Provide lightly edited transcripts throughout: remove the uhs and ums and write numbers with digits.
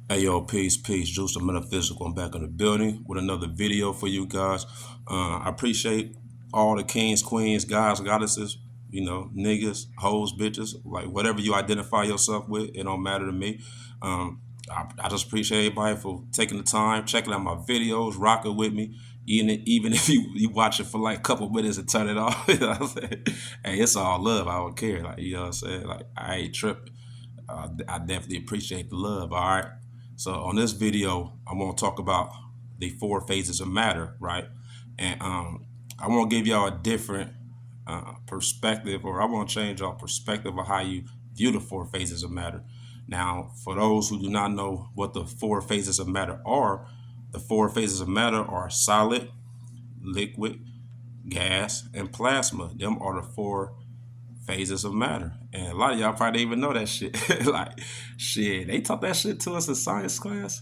Hey yo, peace, Juice the Metaphysical. I'm back in the building with another video for you guys. I appreciate all the kings, queens, guys, goddesses, niggas, hoes, bitches, like whatever you identify yourself with, it don't matter to me. I just appreciate everybody for taking the time, checking out my videos, rocking with me. Even if you watch it for like a couple minutes and turn it off, you know what I'm saying? Hey, it's all love. I don't care. Like, you know what I'm saying? Like, I ain't tripping. I definitely appreciate the love. All right. So on this video, I'm gonna talk about the four phases of matter, right? And I want to give y'all a different perspective, or I want to change y'all perspective of how you view the four phases of matter. Now, for those who do not know what the four phases of matter are, the four phases of matter are solid, liquid, gas, and plasma. Them are the four phases of matter. And a lot of y'all probably didn't even know that shit. Like, shit, they taught that shit to us in science class.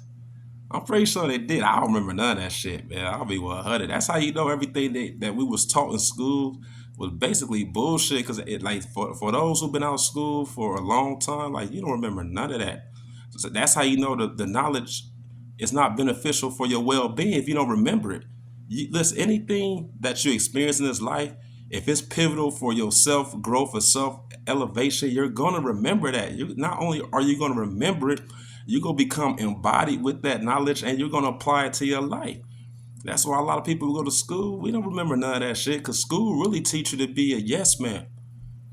I'm pretty sure they did. I don't remember none of that shit, man. I'll be 100. That's how you know everything that we was taught in school was basically bullshit. Because it like for those who've been out of school for a long time, like you don't remember none of that. So that's how you know the knowledge is not beneficial for your well being if you don't remember it. Listen, anything that you experience in this life, if it's pivotal for your self growth or self elevation, you're gonna remember that. You not only are you gonna remember it, you're gonna become embodied with that knowledge and you're gonna apply it to your life. That's why a lot of people who go to school, we don't remember none of that shit because school really teach you to be a yes man.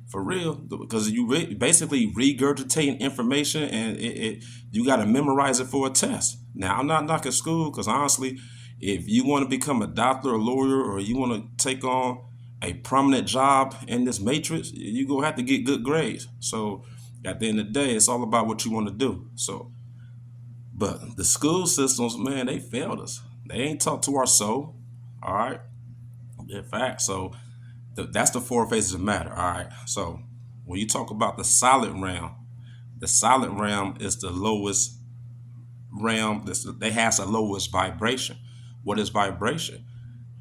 For real, because basically regurgitating information and you got to memorize it for a test. Now, I'm not knocking school because honestly, if you want to become a doctor, a lawyer, or you want to take on a prominent job in this matrix, you're going to have to get good grades. So at the end of the day, it's all about what you want to do. So, but the school systems, man, they failed us. They ain't taught to our soul. All right. In fact, so that's the four phases of matter. All right. So when you talk about the solid realm is the lowest realm. They has the lowest vibration. What is vibration?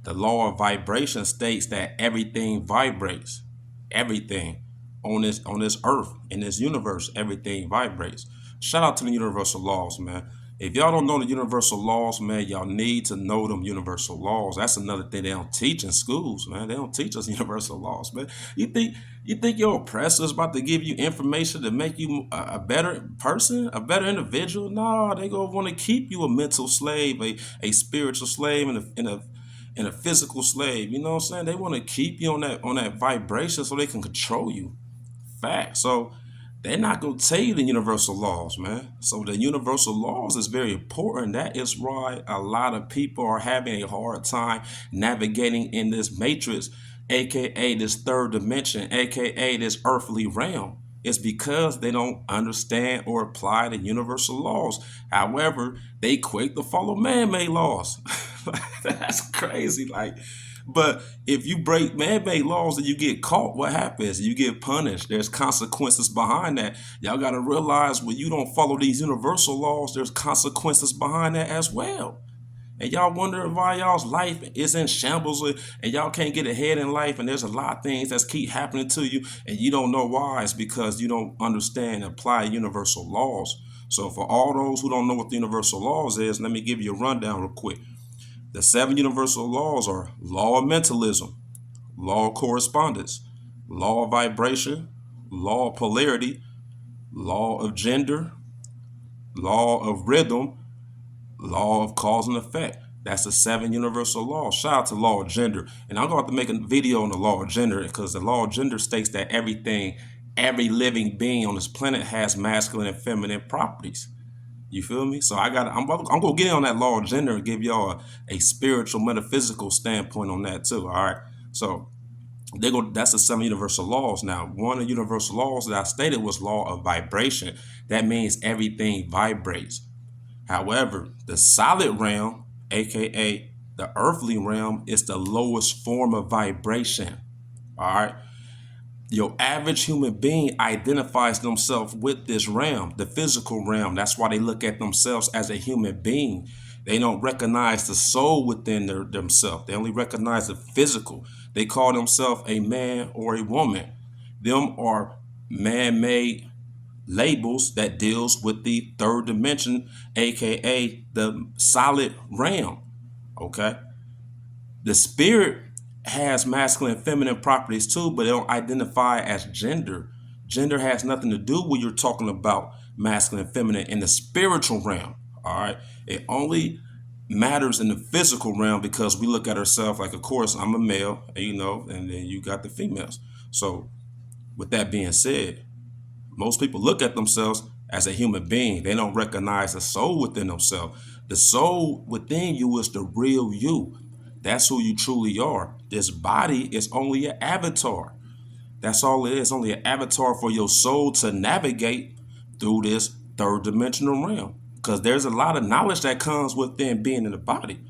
The law of vibration states that everything vibrates. Everything on this earth, in this universe, everything vibrates. Shout out to the universal laws, man. If y'all don't know the universal laws, man, y'all need to know them universal laws. That's another thing they don't teach in schools, man. They don't teach us universal laws, man. You think your oppressor is about to give you information to make you a better person, a better individual? No, they gonna want to keep you a mental slave, a spiritual slave, and a physical slave. You know what I'm saying? They want to keep you on that vibration so they can control you. Fact. So they're not gonna tell you the universal laws, man. So the universal laws is very important. That is why a lot of people are having a hard time navigating in this matrix, aka this third dimension, aka this earthly realm. It's because they don't understand or apply the universal laws. However, they quick to follow man-made laws. That's crazy. Like, but if you break man-made laws and you get caught, what happens? You get punished. There's consequences behind that. Y'all got to realize when you don't follow these universal laws, there's consequences behind that as well. And y'all wonder why y'all's life is in shambles and y'all can't get ahead in life. And there's a lot of things that keep happening to you and you don't know why. It's because you don't understand and apply universal laws. So for all those who don't know what the universal laws is, let me give you a rundown real quick. The seven universal laws are law of mentalism, law of correspondence, law of vibration, law of polarity, law of gender, law of rhythm, law of cause and effect. That's the seven universal laws. Shout out to law of gender. And I'm going to have to make a video on the law of gender because the law of gender states that every living being on this planet has masculine and feminine properties. You feel me? So I'm gonna get in on that law of gender and give y'all a spiritual metaphysical standpoint on that too. All right. So that's the seven universal laws. Now, one of the universal laws that I stated was law of vibration. That means everything vibrates. However, the solid realm, aka the earthly realm, is the lowest form of vibration. All right. Your average human being identifies themselves with this realm, the physical realm. That's why they look at themselves as a human being. They don't recognize the soul within themselves. They only recognize the physical. They call themselves a man or a woman. Them are man-made labels that deals with the third dimension, aka the solid realm. Okay, the spirit has masculine and feminine properties too, but they don't identify as gender. Gender has nothing to do when you're talking about masculine and feminine in the spiritual realm. All right. It only matters in the physical realm because we look at ourselves like, of course, I'm a male, and then you got the females. So, with that being said, most people look at themselves as a human being. They don't recognize the soul within themselves. The soul within you is the real you. That's who you truly are. This body is only an avatar. That's all it is, only an avatar for your soul to navigate through this third dimensional realm. Because there's a lot of knowledge that comes within being in the body.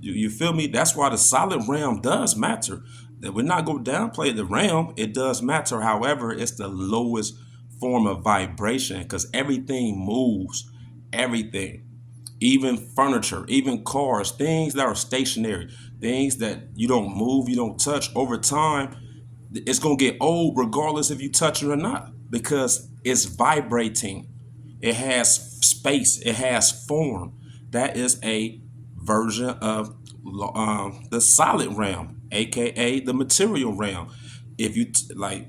You feel me? That's why the solid realm does matter. That we're not going to downplay the realm. It does matter. However, it's the lowest form of vibration because everything moves. Everything. Even furniture, even cars, things that are stationary, things that you don't move, you don't touch over time, it's going to get old regardless if you touch it or not because it's vibrating. It has space, it has form. That is a version of the solid realm, aka the material realm. If you like,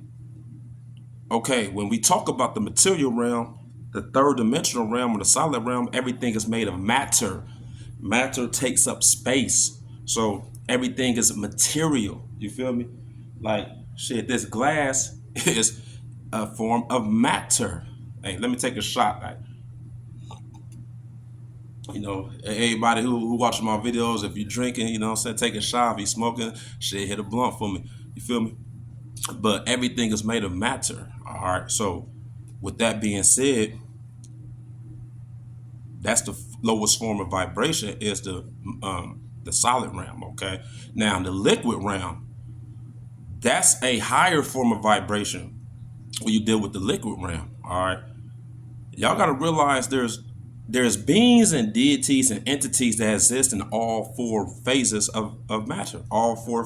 okay, when we talk about the material realm, the third dimensional realm or the solid realm, everything is made of matter. Matter takes up space. So everything is material. You feel me? Like, shit, this glass is a form of matter. Hey, let me take a shot. Like, everybody who watching my videos, if you drinking, what I'm saying, take a shot. If you smoking, shit, hit a blunt for me. You feel me? But everything is made of matter. All right. So with that being said, that's the lowest form of vibration is the solid realm. Okay. Now the liquid realm, that's a higher form of vibration when you deal with the liquid realm. All right. Y'all got to realize there's beings and deities and entities that exist in all four phases of matter. All the four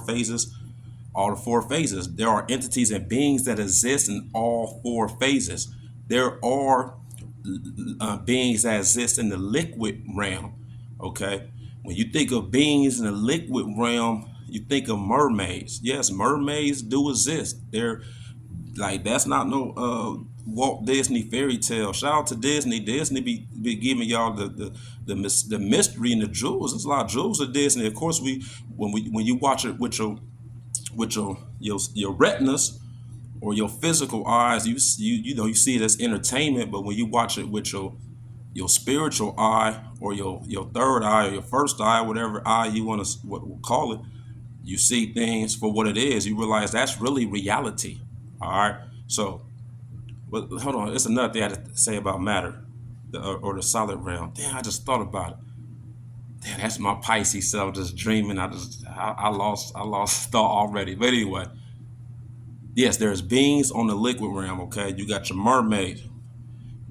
phases. There are entities and beings that exist in all four phases. There are beings that exist in the liquid realm. Okay. When you think of beings in the liquid realm, you think of mermaids. Yes, mermaids do exist. They're like, that's not no Walt Disney fairy tale. Shout out to Disney. Disney be giving y'all the mystery and the jewels. There's a lot of jewels of Disney. Of course, when you watch it with your retinas or your physical eyes, you see it as entertainment. But when you watch it with your spiritual eye or your third eye or your first eye, whatever eye you want to call it, you see things for what it is. You realize that's really reality. All right. So, but hold on. It's another thing I had to say about matter, or the solid realm. Damn, I just thought about it. Damn, that's my Pisces self just dreaming. I lost thought already. But anyway, yes, there's beings on the liquid realm. Okay, you got your mermaid,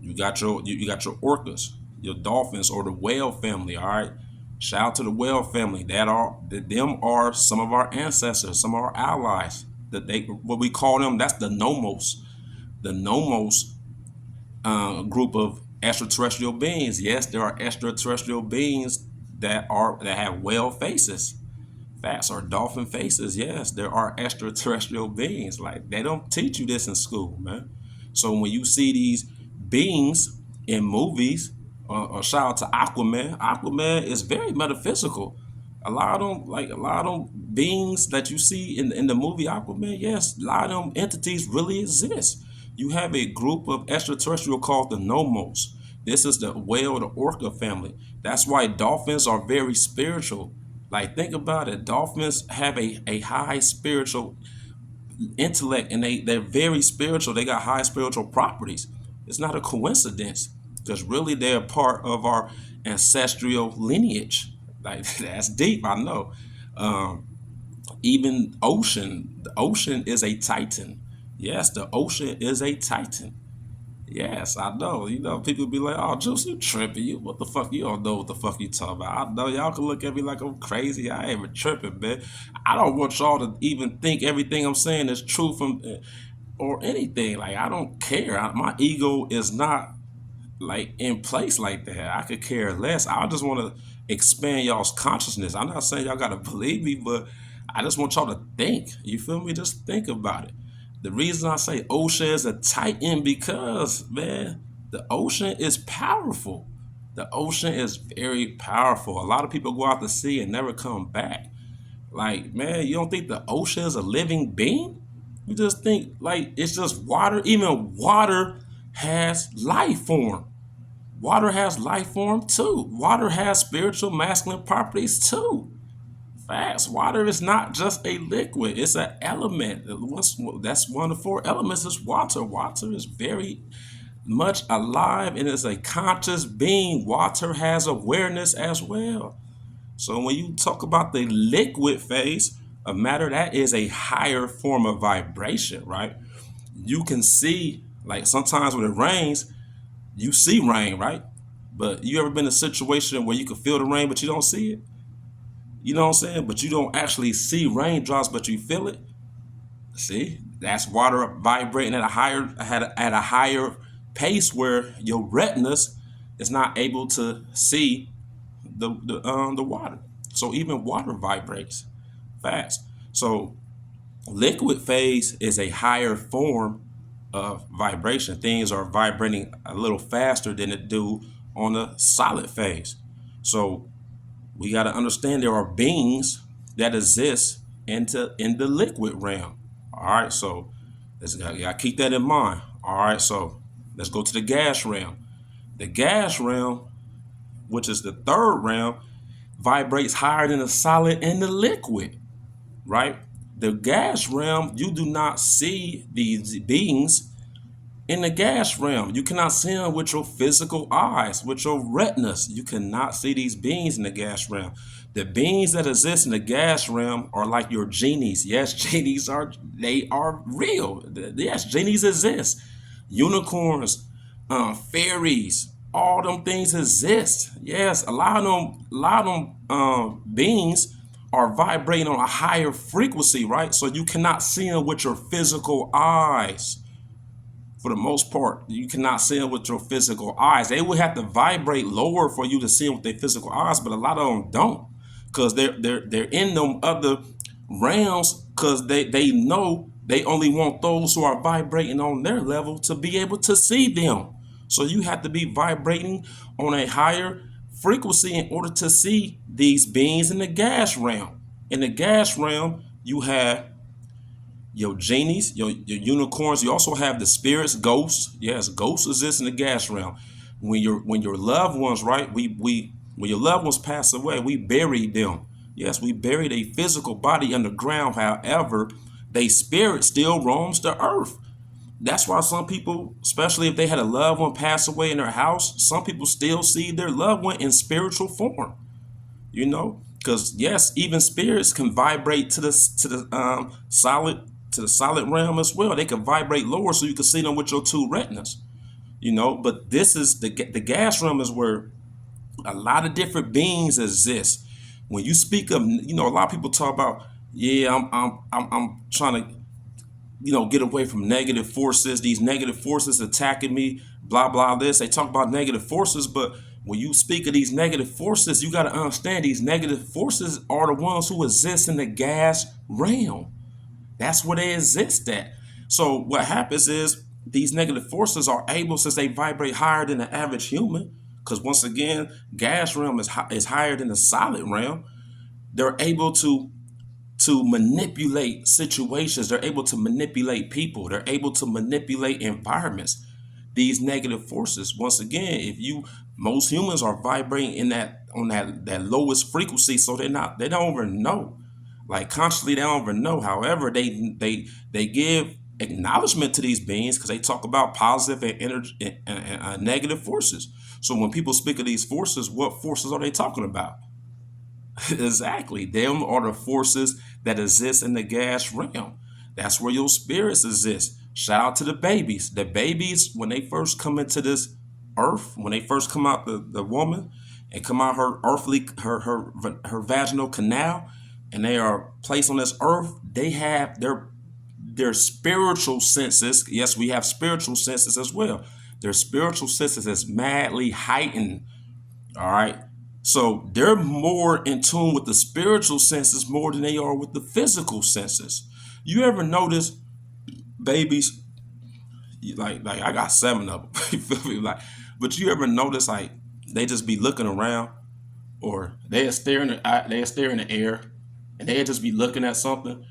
you got your orcas, your dolphins, or the whale family. All right. Shout out to the whale family. Them are some of our ancestors, some of our allies. That they what we call them. That's the nomos. The nomos group of extraterrestrial beings. Yes, there are extraterrestrial beings that have whale faces. Facts are dolphin faces. Yes, there are extraterrestrial beings. Like, they don't teach you this in school, man. So when you see these beings in movies, or shout out to Aquaman. Aquaman is very metaphysical. A lot of them beings that you see in the movie Aquaman, yes, a lot of them entities really exist. You have a group of extraterrestrial called the Nomos. This is the whale, the orca family. That's why dolphins are very spiritual. Like, think about it. Dolphins have a high spiritual intellect, and they're very spiritual. They got high spiritual properties. It's not a coincidence because really they're part of our ancestral lineage. Like, that's deep, I know. Um, Even the ocean is a titan. Yes, the ocean is a titan. Yes, I know. People be like, "Oh, Juice, you tripping? You what the fuck? You don't know what the fuck you talking about." I know y'all can look at me like I'm crazy. I ain't even tripping, man. I don't want y'all to even think everything I'm saying is true from or anything. Like, I don't care. My ego is not like in place like that. I could care less. I just want to expand y'all's consciousness. I'm not saying y'all gotta believe me, but I just want y'all to think. You feel me? Just think about it. The reason I say ocean is a titan because, man, the ocean is powerful. The ocean is very powerful. A lot of people go out to sea and never come back. Like, man, you don't think the ocean is a living being? You just think like it's just water. Even water has life form. Water has life form too. Water has spiritual masculine properties too. Facts. Water is not just a liquid, it's an element. That's one of the four elements is water. Water is very much alive and is a conscious being. Water has awareness as well. So when you talk about the liquid phase of matter, that is a higher form of vibration, right? You can see, like sometimes when it rains, you see rain, right? But you ever been in a situation where you can feel the rain, but you don't see it? You know what I'm saying? But you don't actually see raindrops, but you feel it. See, that's water vibrating at a higher pace where your retinas is not able to see the water. So even water vibrates fast. So liquid phase is a higher form of vibration. Things are vibrating a little faster than it do on a solid phase. So we got to understand there are beings that exist in the liquid realm. All right, so let's gotta keep that in mind. All right, so let's go to the gas realm. The gas realm, which is the third realm, vibrates higher than the solid and the liquid, right? The gas realm, you do not see these beings in the gas realm. You cannot see them with your physical eyes, with your retinas. You cannot see these beings in the gas realm. The beings that exist in the gas realm are like your genies. Yes, genies are real. Yes, genies exist. Unicorns, fairies, all them things exist. Yes, a lot of them beings are vibrating on a higher frequency, right? So you cannot see them with your physical eyes. For the most part, you cannot see them with your physical eyes. They would have to vibrate lower for you to see them with their physical eyes, but a lot of them don't, because they're in them other realms, because they know they only want those who are vibrating on their level to be able to see them. So you have to be vibrating on a higher frequency in order to see these beings in the gas realm. In the gas realm, you have your genies, your unicorns. You also have the spirits, ghosts. Yes, ghosts exist in the gas realm. When your loved ones, right? We when your loved ones pass away, we bury them. Yes, we buried a physical body underground. However, they spirit still roams the earth. That's why some people, especially if they had a loved one pass away in their house, some people still see their loved one in spiritual form. Because yes, even spirits can vibrate to the solid realm as well. They can vibrate lower, so you can see them with your two retinas. But this is the gas realm is where a lot of different beings exist. When you speak of, a lot of people talk about, yeah, I'm trying to, get away from negative forces. These negative forces attacking me, blah, blah, this. They talk about negative forces, but when you speak of these negative forces, you got to understand these negative forces are the ones who exist in the gas realm. That's where they exist at. So what happens is these negative forces are able, since they vibrate higher than the average human, because once again, gas realm is higher than the solid realm. They're able to manipulate situations. They're able to manipulate people. They're able to manipulate environments. These negative forces, once again, most humans are vibrating in that lowest frequency, so they don't even know. Like consciously, they don't even know. However, they give acknowledgement to these beings because they talk about positive and energy and negative forces. So when people speak of these forces, what forces are they talking about? Exactly. Them are the forces that exist in the gas realm. That's where your spirits exist. Shout out to the babies. The babies, when they first come into this earth, when they first come out the woman and come out her vaginal canal, and they are placed on this earth, they have their spiritual senses. Yes, we have spiritual senses as well. Their spiritual senses is madly heightened. All right. So they're more in tune with the spiritual senses more than they are with the physical senses. You ever notice babies, like I got seven of them, you feel me? Like, but you ever notice like they just be looking around, or they stare in the air, and they just be looking at something,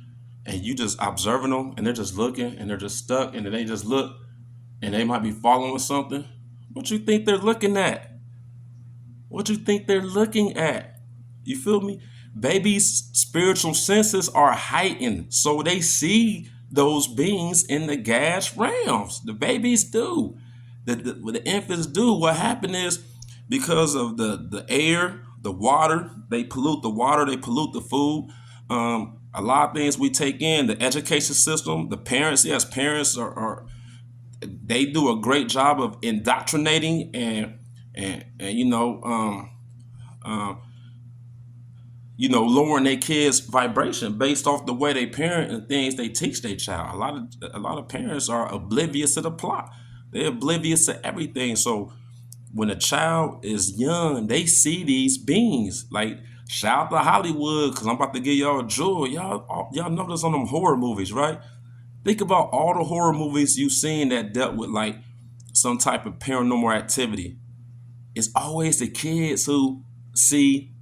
and you just observing them, and they're just looking, and they're just stuck, and then they just look, and they might be following something. What you think they're looking at? What you think they're looking at? You feel me? Babies' spiritual senses are heightened, so they see those beings in the gas realms. The babies do. The infants do. What happened is because of the air, the water, they pollute the water, they pollute the food. A lot of things we take in, the education system, the parents, yes, parents are they do a great job of indoctrinating and lowering their kids' vibration based off the way they parent and things they teach their child. A lot of parents are oblivious to the plot. They're oblivious to everything. So when a child is young, they see these beings. Like, shout out to Hollywood, because I'm about to give y'all a jewel. Y'all know this on them horror movies, right? Think about all the horror movies you've seen that dealt with like some type of paranormal activity. It's always the kids who see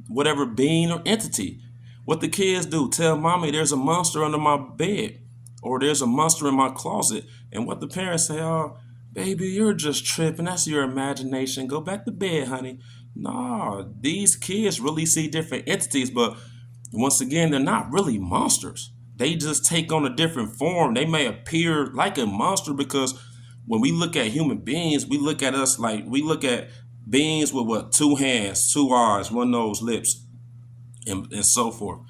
whatever being or entity. What the kids do, tell mommy there's a monster under my bed, or there's a monster in my closet. And what the parents say, oh, baby, you're just tripping. That's your imagination. Go back to bed, honey. Nah, these kids really see different entities, but once again, they're not really monsters. They just take on a different form. They may appear like a monster because when we look at human beings, we look at us like we look at beings with what? Two hands, two eyes, one nose, lips, and so forth.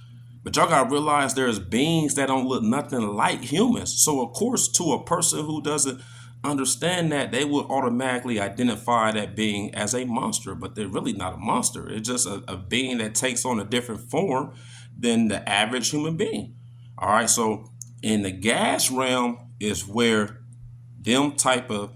But y'all gotta realize there's beings that don't look nothing like humans. So of course, to a person who doesn't understand that, they will automatically identify that being as a monster, but they're really not a monster. It's just a being that takes on a different form than the average human being. All right, so in the gas realm is where them type of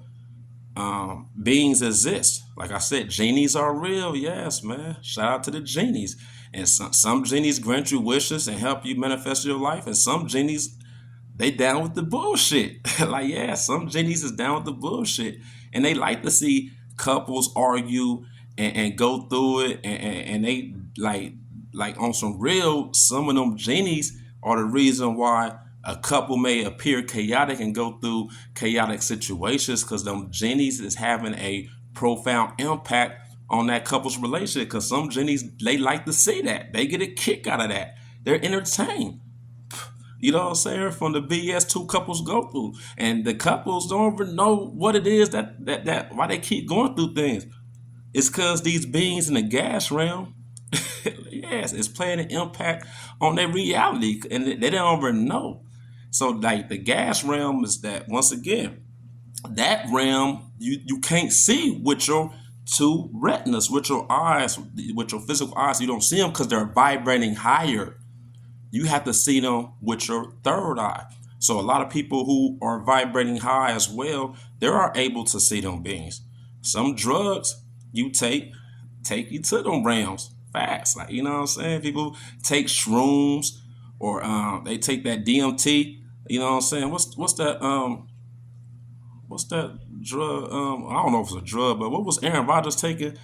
beings exist. Like I said, genies are real. Yes, man. Shout out to the genies. And some genies grant you wishes and help you manifest your life, and some genies they down with the bullshit. Like, yeah, some genies is down with the bullshit, and they like to see couples argue and go through it, and they like on some real. Some of them genies are the reason why a couple may appear chaotic and go through chaotic situations, because them genies is having a profound impact on that couple's relationship. Because some genies, they like to see that, they get a kick out of that, they're entertained. You know what I'm saying? From the BS two couples go through, and the couples don't even know what it is that why they keep going through things. It's because these beings in the gas realm, yes, it's playing an impact on their reality, and they don't even know. So, like, the gas realm is that, once again, that realm you can't see with your two retinas, with your eyes, with your physical eyes. You don't see them because they're vibrating higher. You have to see them with your third eye. So a lot of people who are vibrating high as well, they are able to see them beings. Some drugs you take you to them realms fast. Like, you know what I'm saying? People take shrooms, or they take that DMT. You know what I'm saying? What's that drug? I don't know if it's a drug, but what was Aaron Rodgers taking?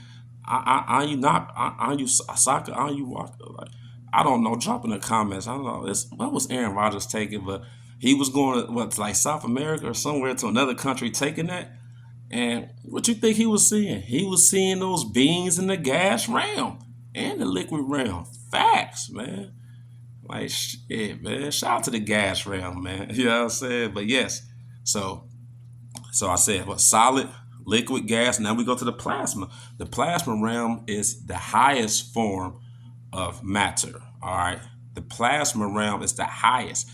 Are you not? Are you soccer? Are you walk? Like, I don't know. Drop in the comments. I don't know. What was Aaron Rodgers taking? But he was going to like South America or somewhere, to another country, taking that. And what you think he was seeing? He was seeing those beings in the gas realm and the liquid realm. Facts, man. Like, shit, man. Shout out to the gas realm, man. You know what I'm saying? But yes. So I said, what, solid, liquid, gas. Now we go to the plasma. The plasma realm is the highest form of matter. All right. The plasma realm is the highest.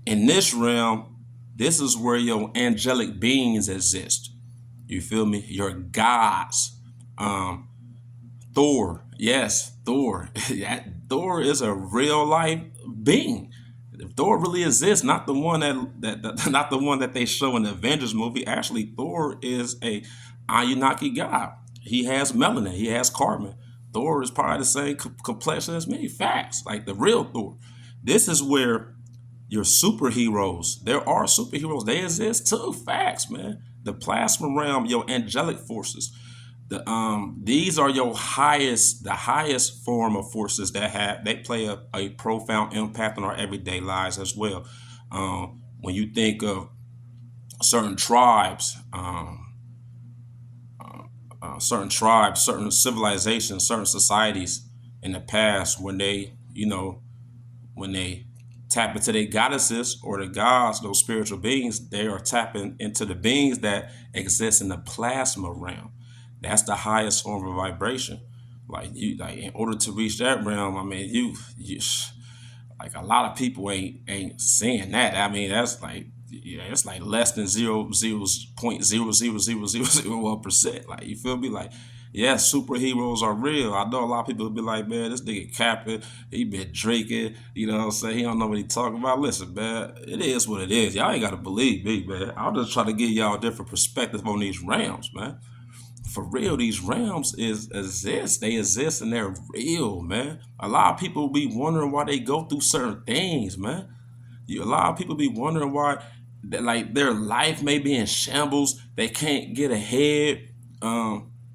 In this realm, this is where your angelic beings exist. You feel me? Your gods. Thor. Yes, Thor. Thor is a real life being. If Thor really exists, not the one not the one that they show in the Avengers movie. Actually, Thor is a Anunnaki god. He has melanin. He has carbon. Thor is probably the same complexion as me. Facts, like the real Thor. This is where your superheroes. There are superheroes. They exist too. Facts, man. The plasma realm, your angelic forces. These are the highest form of forces that they play a profound impact on our everyday lives as well. When you think of certain tribes, certain civilizations, certain societies in the past, when they tap into their goddesses or the gods, those spiritual beings, they are tapping into the beings that exist in the plasma realm. That's the highest form of vibration. Like in order to reach that realm, I mean, you like a lot of people ain't seeing that. I mean, that's like, yeah, it's like less than 0.0000001%. Like, you feel me? Like, yes, superheroes are real. I know a lot of people will be like, man, this nigga capping, he been drinking, you know what I'm saying? He don't know what he talking about. Listen, man, it is what it is. Y'all ain't gotta believe me, man. I'm just trying to give y'all a different perspective on these realms, man. For real, these realms exist. They exist and they're real, man. A lot of people be wondering why they go through certain things, man. A lot of people be wondering why, like, their life may be in shambles. They can't get ahead.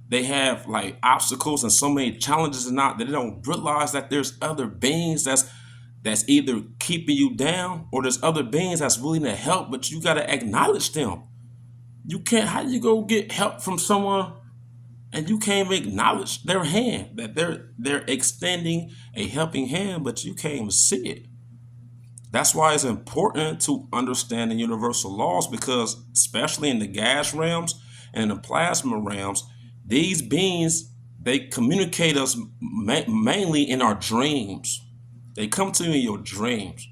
They have like obstacles and so many challenges, and not that they don't realize that there's other beings that's either keeping you down, or there's other beings that's willing to help, but you gotta acknowledge them. You can't. How you go get help from someone and you can't even acknowledge their hand, that they're extending a helping hand, but you can't even see it? That's why it's important to understand the universal laws, because especially in the gas realms and the plasma realms, these beings, they communicate us mainly in our dreams. They come to you in your dreams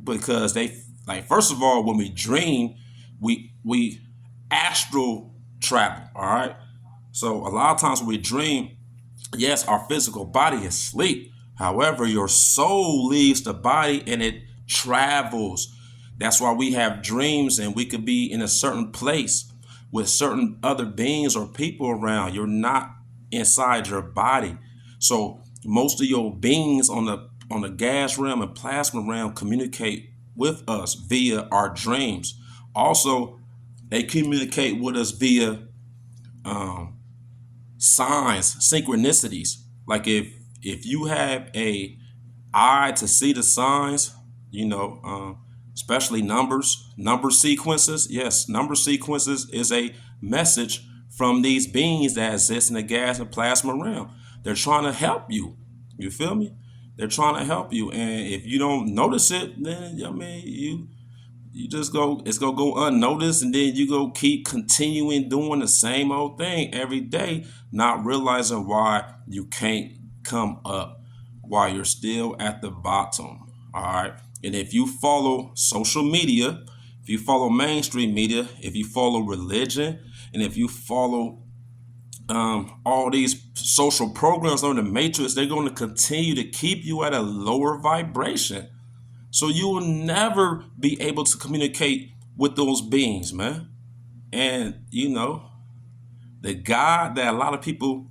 because they, like, first of all, when we dream, we astral travel. All right. So a lot of times when we dream, yes, our physical body is asleep. However, your soul leaves the body and it travels. That's why we have dreams and we could be in a certain place with certain other beings or people around. You're not inside your body. So most of your beings on the gas realm and plasma realm communicate with us via our dreams. Also, they communicate with us via signs, synchronicities. Like if you have a eye to see the signs, you know, especially number sequences. Yes, number sequences is a message from these beings that exist in the gas and plasma realm. They're trying to help you. You feel me? They're trying to help you, and if you don't notice it, then I mean, you just go, it's gonna go unnoticed, and then you go keep continuing doing the same old thing every day, not realizing why you can't come up, why you're still at the bottom. All right. And if you follow social media, if you follow mainstream media, if you follow religion, and if you follow all these social programs on the matrix, they're going to continue to keep you at a lower vibration. So you will never be able to communicate with those beings, man. And the God that a lot of people,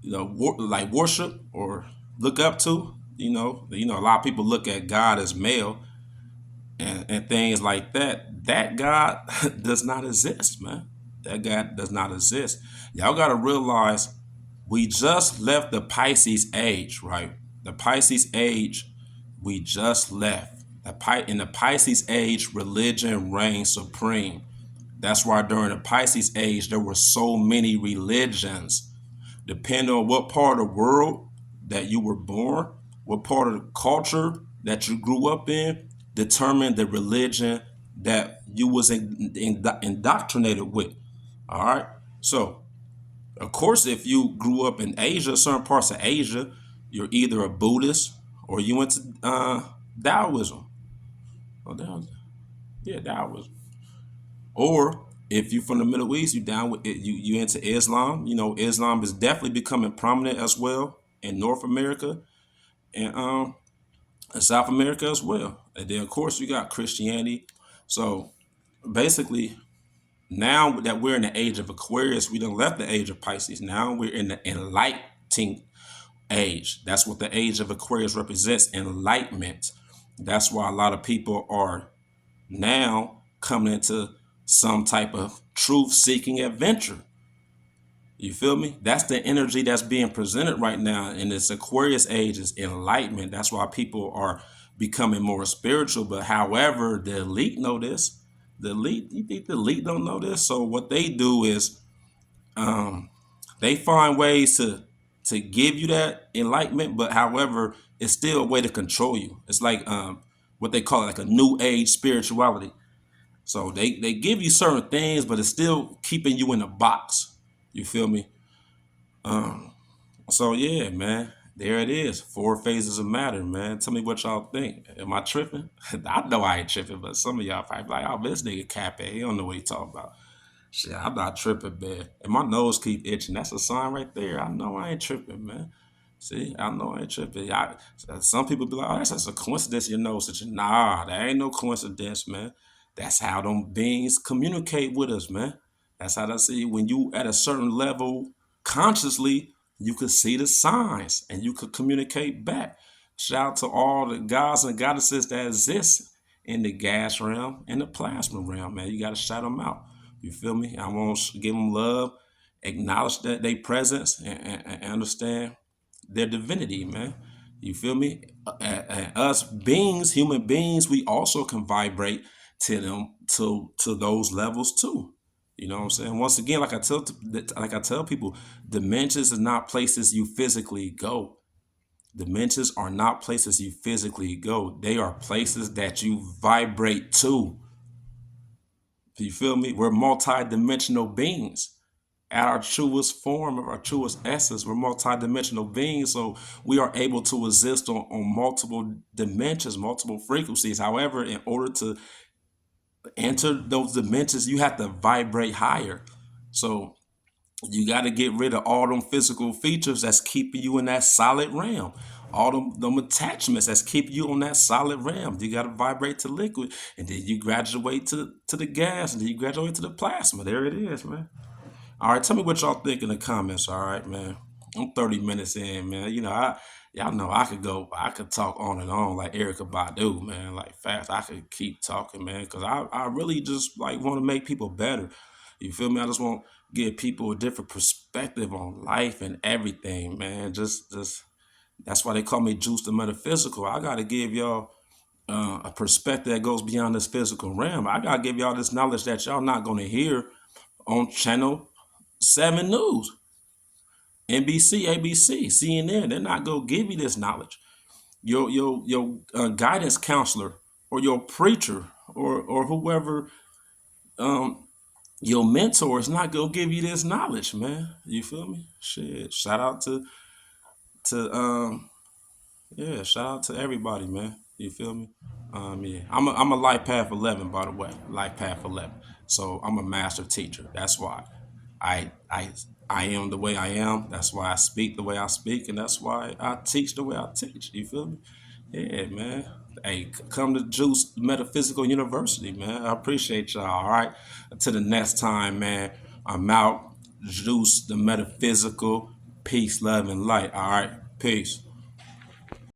like worship or look up to, a lot of people look at God as male and things like that. That God does not exist, man. That God does not exist. Y'all got to realize we just left the Pisces age, right? The Pisces age, we just left. In the Pisces age, religion reigned supreme. That's why during the Pisces age, there were so many religions. Depending on what part of the world that you were born, what part of the culture that you grew up in, determined the religion that you was indoctrinated with. All right. So, of course, if you grew up in Asia, certain parts of Asia, you're either a Buddhist or you went to Taoism. Oh, yeah, Taoism. Or if you're from the Middle East, you down with it, you into Islam. Islam is definitely becoming prominent as well in North America, and in South America as well. And then of course you got Christianity. So basically, now that we're in the age of Aquarius, we done left the age of Pisces. Now we're in the enlightening age. That's what the age of Aquarius represents, enlightenment. That's why a lot of people are now coming into some type of truth seeking adventure. You feel me? That's the energy that's being presented right now in this Aquarius age is enlightenment. That's why people are becoming more spiritual. But however, the elite know this. The elite, you think the elite don't know this? So what they do is they find ways to give you that enlightenment, but however, it's still a way to control you. It's like what they call it, like a new age spirituality. So they give you certain things, but it's still keeping you in a box. You feel me? So yeah, man, there it is. Four phases of matter, man. Tell me what y'all think. Am I tripping? I know I ain't tripping, but some of y'all probably be like, oh, this nigga capping. He don't know what he talking about. Shit, I'm not tripping, man. And my nose keep itching. That's a sign right there. I know I ain't tripping, man. See, I know I ain't tripping. Some people be like, oh, that's just a coincidence your nose itching. Nah, that ain't no coincidence, man. That's how them beings communicate with us, man. That's how they see when you at a certain level consciously, you could see the signs and you could communicate back. Shout out to all the gods and goddesses that exist in the gas realm and the plasma realm, man. You got to shout them out. You feel me? I want to give them love, acknowledge that they presence, and understand their divinity, man. You feel me? And us beings, human beings, we also can vibrate to them to those levels too. You know what I'm saying? Once again, like I tell people, dimensions are not places you physically go. Dimensions are not places you physically go. They are places that you vibrate to. You feel me? We're multi-dimensional beings. At our truest form, of our truest essence, we're multi-dimensional beings. So we are able to exist on multiple dimensions, multiple frequencies. However, in order to enter those dimensions, you have to vibrate higher. So you got to get rid of all them physical features that's keeping you in that solid realm. All them attachments that's keeping you on that solid realm. You got to vibrate to liquid, and then you graduate to the gas, and then you graduate to the plasma. There it is, man. All right, tell me what y'all think in the comments. All right, man. I'm 30 minutes in, man. Y'all know I could talk on and on like Erica Badu, man. Like fast, I could keep talking, man, because I really just like want to make people better. You feel me? I just want to give people a different perspective on life and everything, man. Just that's why they call me Juice the Metaphysical. I got to give y'all a perspective that goes beyond this physical realm. I got to give y'all this knowledge that y'all not going to hear on channel 7 News, NBC, ABC, CNN. They're not gonna give you this knowledge. Your guidance counselor or your preacher or whoever your mentor is not gonna give you this knowledge, man. You feel me? Shit. Shout out to yeah, shout out to everybody, man. You feel me? Yeah. I'm a Life Path 11, by the way. Life Path 11. So I'm a master teacher. That's why I I I am the way I am. That's why I speak the way I speak, and that's why I teach the way I teach. You feel me? Yeah, man. Hey, come to Juice Metaphysical University, man. I appreciate y'all. All right. Until the next time, man. I'm out. Juice the Metaphysical. Peace, love, and light. All right. Peace.